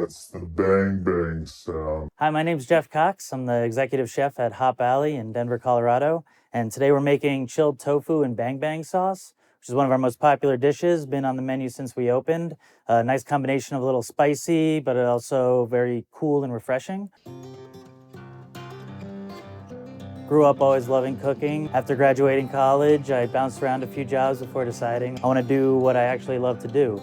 That's the bang bang sound. Hi, my name's Geoff Cox. I'm the executive chef at Hop Alley in Denver, Colorado. And today we're making chilled tofu and bang bang sauce, which is one of our most popular dishes, been on the menu since we opened. A nice combination of a little spicy, but also very cool and refreshing. Grew up always loving cooking. After graduating college, I bounced around a few jobs before deciding I want to do what I actually love to do.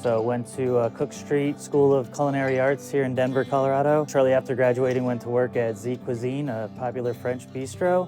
So went to Cook Street School of Culinary Arts here in Denver, Colorado. Shortly after graduating, went to work at Z Cuisine, a popular French bistro.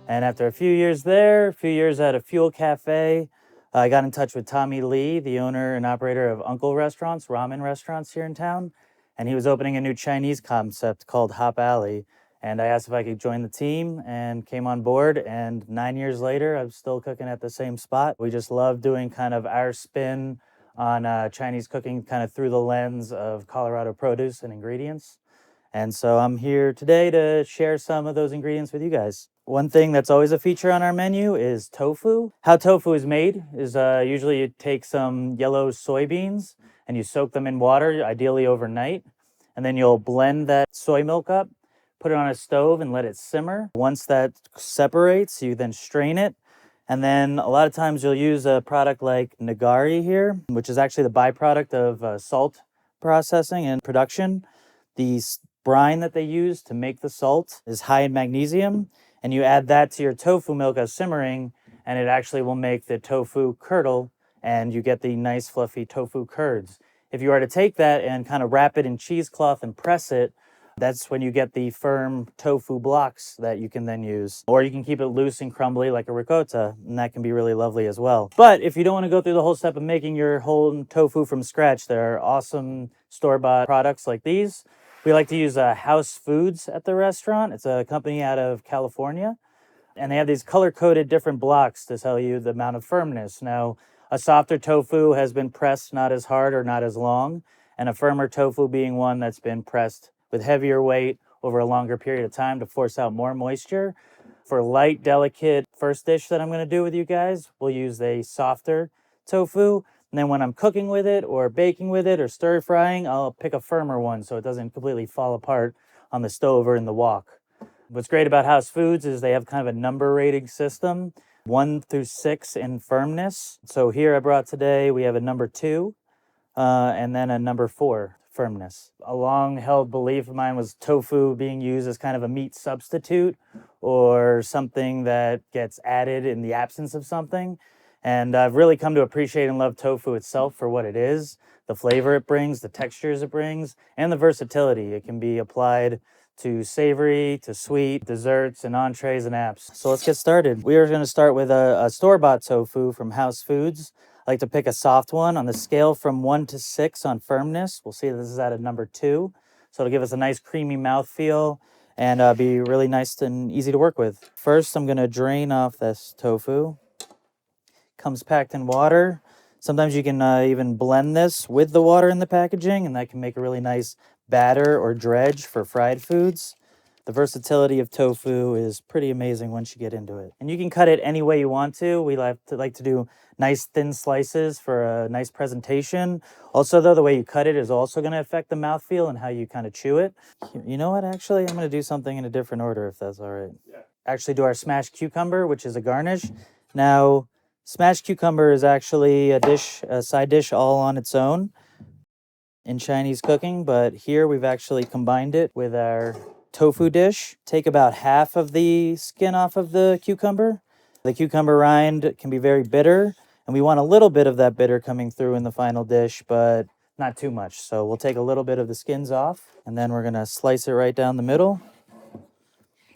And after a few years there, a few years at a Fuel Cafe, I got in touch with Tommy Lee, the owner and operator of Uncle Restaurants, ramen restaurants here in town. And he was opening a new Chinese concept called Hop Alley. And I asked if I could join the team and came on board. And 9 years later, I'm still cooking at the same spot. We just love doing kind of our spin on Chinese cooking, kind of through the lens of Colorado produce and ingredients. And so I'm here today to share some of those ingredients with you guys. One thing that's always a feature on our menu is tofu. How tofu is made is usually you take some yellow soybeans and you soak them in water, ideally overnight. And then you'll blend that soy milk up, put it on a stove and let it simmer. Once that separates, you then strain it. And then a lot of times you'll use a product like nigari here, which is actually the byproduct of salt processing and production. The brine that they use to make the salt is high in magnesium, and you add that to your tofu milk as simmering, and it actually will make the tofu curdle, and you get the nice fluffy tofu curds. If you are to take that and kind of wrap it in cheesecloth and press it, that's when you get the firm tofu blocks that you can then use. Or you can keep it loose and crumbly like a ricotta, and that can be really lovely as well. But if you don't want to go through the whole step of making your whole tofu from scratch, there are awesome store-bought products like these. We like to use House Foods at the restaurant. It's a company out of California. And they have these color-coded different blocks to tell you the amount of firmness. Now, a softer tofu has been pressed not as hard or not as long, and a firmer tofu being one that's been pressed with heavier weight over a longer period of time to force out more moisture. For light, delicate first dish that I'm going to do with you guys, we'll use a softer tofu. And then when I'm cooking with it or baking with it or stir frying, I'll pick a firmer one so it doesn't completely fall apart on the stove or in the wok. What's great about House Foods is they have kind of a number rating system, 1 through 6 in firmness. So here I brought today, we have a number 2 and then a number 4 firmness. A long-held belief of mine was tofu being used as kind of a meat substitute or something that gets added in the absence of something. And I've really come to appreciate and love tofu itself for what it is, the flavor it brings, the textures it brings, and the versatility. It can be applied to savory, to sweet, desserts, and entrees and apps. So let's get started. We are going to start with a store-bought tofu from House Foods. I like to pick a soft one on the scale from 1 to 6 on firmness. We'll see this is at a number 2. So it'll give us a nice creamy mouthfeel and be really nice and easy to work with. First, I'm going to drain off this tofu. Comes packed in water. Sometimes you can even blend this with the water in the packaging, and that can make a really nice batter or dredge for fried foods. The versatility of tofu is pretty amazing once you get into it. And you can cut it any way you want to. We like to do nice thin slices for a nice presentation. Also, though, the way you cut it is also going to affect the mouthfeel and how you kind of chew it. You know what? Actually, I'm going to do something in a different order if that's all right. Yeah. Actually do our smashed cucumber, which is a garnish. Now, smashed cucumber is actually a side dish all on its own in Chinese cooking, but here we've actually combined it with our tofu dish. Take about half of the skin off of the cucumber. The cucumber rind can be very bitter, and we want a little bit of that bitter coming through in the final dish, but not too much. So we'll take a little bit of the skins off, and then we're gonna slice it right down the middle,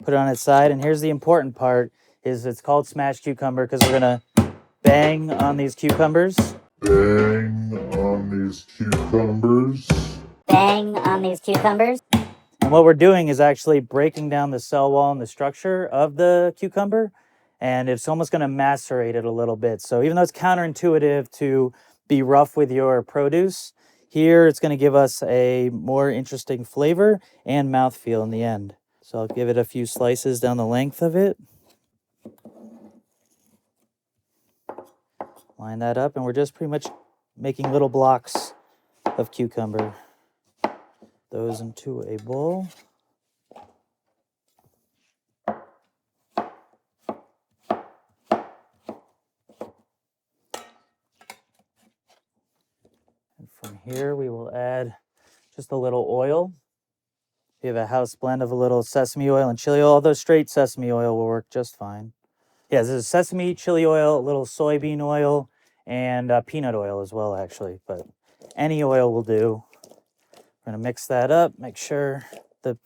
put it on its side, and here's the important part, is it's called smashed cucumber because we're gonna bang on these cucumbers. Bang on these cucumbers. Bang on these cucumbers. And what we're doing is actually breaking down the cell wall and the structure of the cucumber, and it's almost going to macerate it a little bit. So even though it's counterintuitive to be rough with your produce, here it's going to give us a more interesting flavor and mouthfeel in the end. So I'll give it a few slices down the length of it. Line that up, and we're just pretty much making little blocks of cucumber. those into a bowl. And from here, we will add just a little oil. We have a house blend of a little sesame oil and chili oil, although straight sesame oil will work just fine. Yeah, this is sesame, chili oil, a little soybean oil, and peanut oil as well, actually. But any oil will do. We're gonna mix that up, make sure the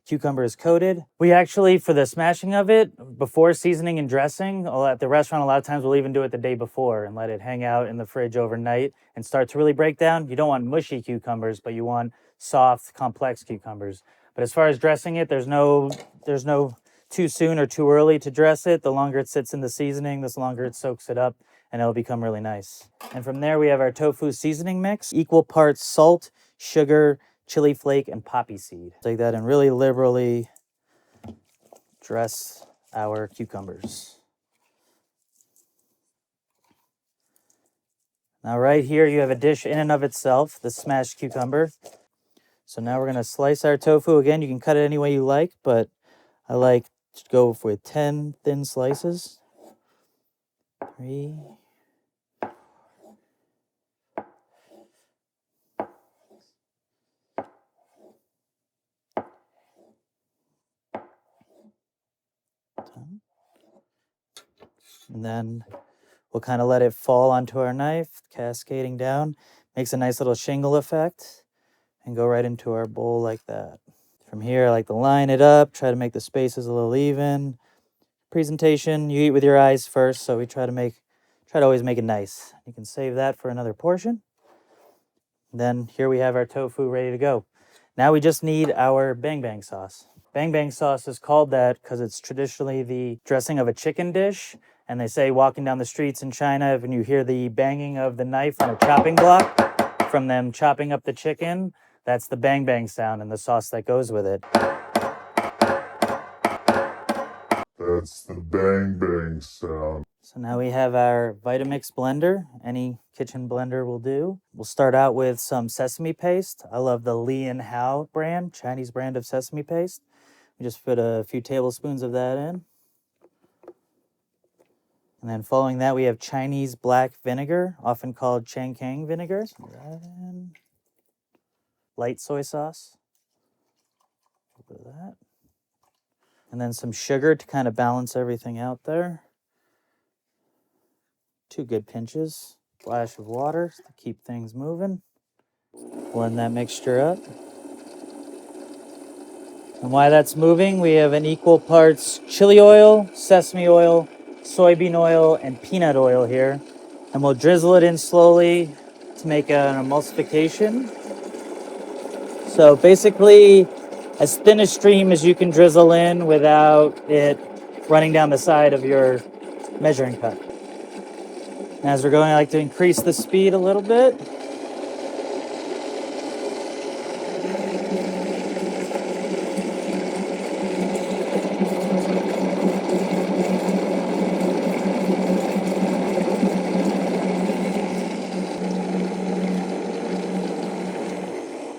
cucumber is coated. We actually, for the smashing of it, before seasoning and dressing, at the restaurant, a lot of times we'll even do it the day before and let it hang out in the fridge overnight and start to really break down. You don't want mushy cucumbers, but you want soft, complex cucumbers. But as far as dressing it, there's no too soon or too early to dress it. The longer it sits in the seasoning, the longer it soaks it up, and it'll become really nice. And from there, we have our tofu seasoning mix, equal parts salt, sugar, chili flake, and poppy seed. Take that and really liberally dress our cucumbers. Now right here, you have a dish in and of itself, the smashed cucumber. So now we're gonna slice our tofu. Again, you can cut it any way you like, but I like to go with 10 thin slices. 3. And then we'll kind of let it fall onto our knife, cascading down. Makes a nice little shingle effect and go right into our bowl like that. From here, I like to line it up, try to make the spaces a little even. Presentation, you eat with your eyes first, so we try to always make it nice. You can save that for another portion. Then here we have our tofu ready to go. Now we just need our bang bang sauce. Bang bang sauce is called that because it's traditionally the dressing of a chicken dish. And they say walking down the streets in China, when you hear the banging of the knife on a chopping block from them chopping up the chicken, that's the bang bang sound and the sauce that goes with it. That's the bang bang sound. So now we have our Vitamix blender. Any kitchen blender will do. We'll start out with some sesame paste. I love the Li and Hao brand, Chinese brand of sesame paste. We just put a few tablespoons of that in. And then following that, we have Chinese black vinegar, often called Changkang vinegar. Put that in. Light soy sauce. A little bit of that. And then some sugar to kind of balance everything out there. 2 good pinches. Splash of water to keep things moving. Blend that mixture up. And while that's moving, we have an equal parts chili oil, sesame oil, soybean oil, and peanut oil here. And we'll drizzle it in slowly to make an emulsification. So basically, as thin a stream as you can drizzle in without it running down the side of your measuring cup. And as we're going, I like to increase the speed a little bit.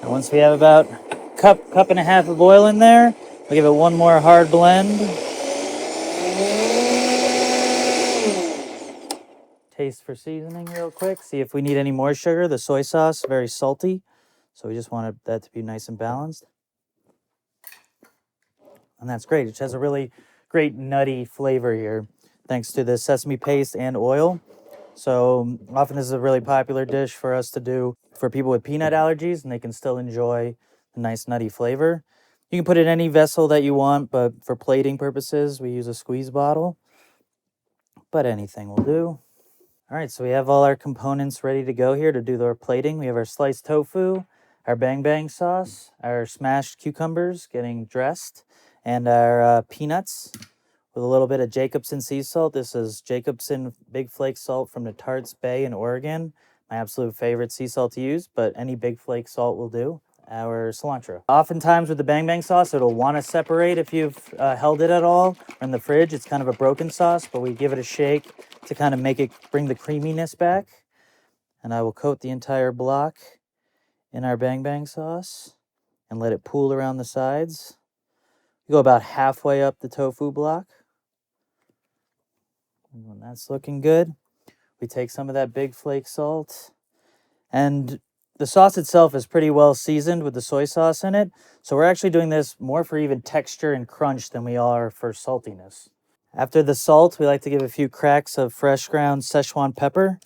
And once we have about cup and a half of oil in there, we'll give it one more hard blend. Taste for seasoning real quick. See if we need any more sugar. The soy sauce, very salty. So we just wanted that to be nice and balanced. And that's great. It has a really great nutty flavor here, thanks to the sesame paste and oil. So often this is a really popular dish for us to do for people with peanut allergies, and they can still enjoy a nice nutty flavor. You can put it in any vessel that you want, but for plating purposes, we use a squeeze bottle. But anything will do. All right, so we have all our components ready to go here to do our plating. We have our sliced tofu, our bang bang sauce, our smashed cucumbers getting dressed, and our peanuts with a little bit of Jacobsen sea salt. This is Jacobsen Big Flake salt from the Tarts Bay in Oregon. My absolute favorite sea salt to use, but any Big Flake salt will do. Our cilantro. Oftentimes with the bang bang sauce, it'll want to separate if you've held it at all in the fridge. It's kind of a broken sauce, but we give it a shake to kind of make it bring the creaminess back. And I will coat the entire block in our bang bang sauce. and let it pool around the sides. You go about halfway up the tofu block. And when that's looking good, we take some of that big flake salt. And the sauce itself is pretty well seasoned with the soy sauce in it. So we're actually doing this more for even texture and crunch than we are for saltiness. After the salt, we like to give a few cracks of fresh ground Szechuan pepper.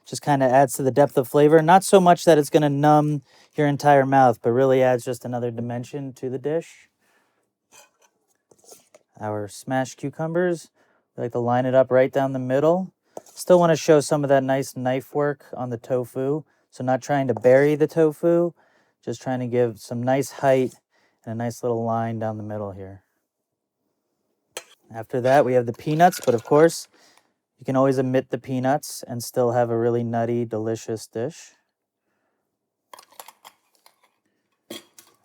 Just kind of adds to the depth of flavor. Not so much that it's going to numb your entire mouth, but really adds just another dimension to the dish. Our smashed cucumbers, we like to line it up right down the middle. Still want to show some of that nice knife work on the tofu. So not trying to bury the tofu, just trying to give some nice height and a nice little line down the middle here. After that, we have the peanuts, but of course, you can always omit the peanuts and still have a really nutty, delicious dish.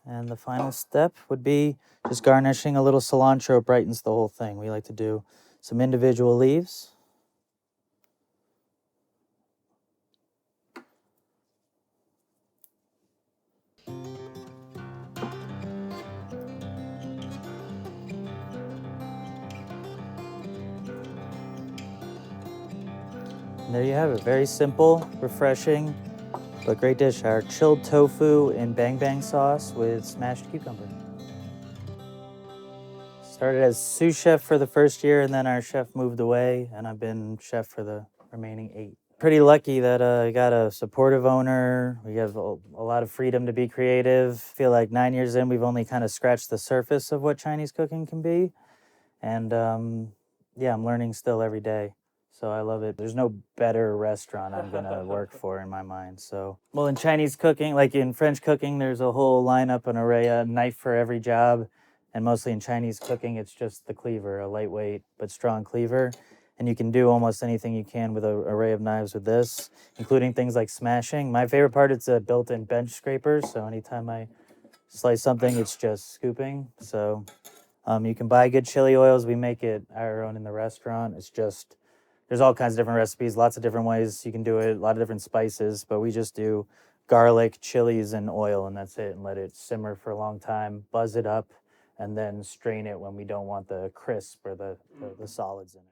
And the final step would be just garnishing a little cilantro. It brightens the whole thing. We like to do some individual leaves. And there you have it. Very simple, refreshing, but great dish. Our chilled tofu in bang bang sauce with smashed cucumber. Started as sous chef for the first year, and then our chef moved away, and I've been chef for the remaining 8. Pretty lucky that I got a supportive owner. We have a lot of freedom to be creative. Feel like 9 years in, we've only kind of scratched the surface of what Chinese cooking can be. And yeah, I'm learning still every day. So I love it. There's no better restaurant I'm gonna work for in my mind. So, well, in Chinese cooking, like in French cooking, there's a whole lineup, an array, a knife for every job. And mostly in Chinese cooking, it's just the cleaver, a lightweight but strong cleaver. And you can do almost anything you can with an array of knives with this, including things like smashing. My favorite part is a built-in bench scraper. So anytime I slice something, it's just scooping. So you can buy good chili oils. We make it our own in the restaurant. It's just, there's all kinds of different recipes, lots of different ways you can do it, a lot of different spices, but we just do garlic, chilies, and oil, and that's it, and let it simmer for a long time, buzz it up, and then strain it when we don't want the crisp or the solids in it.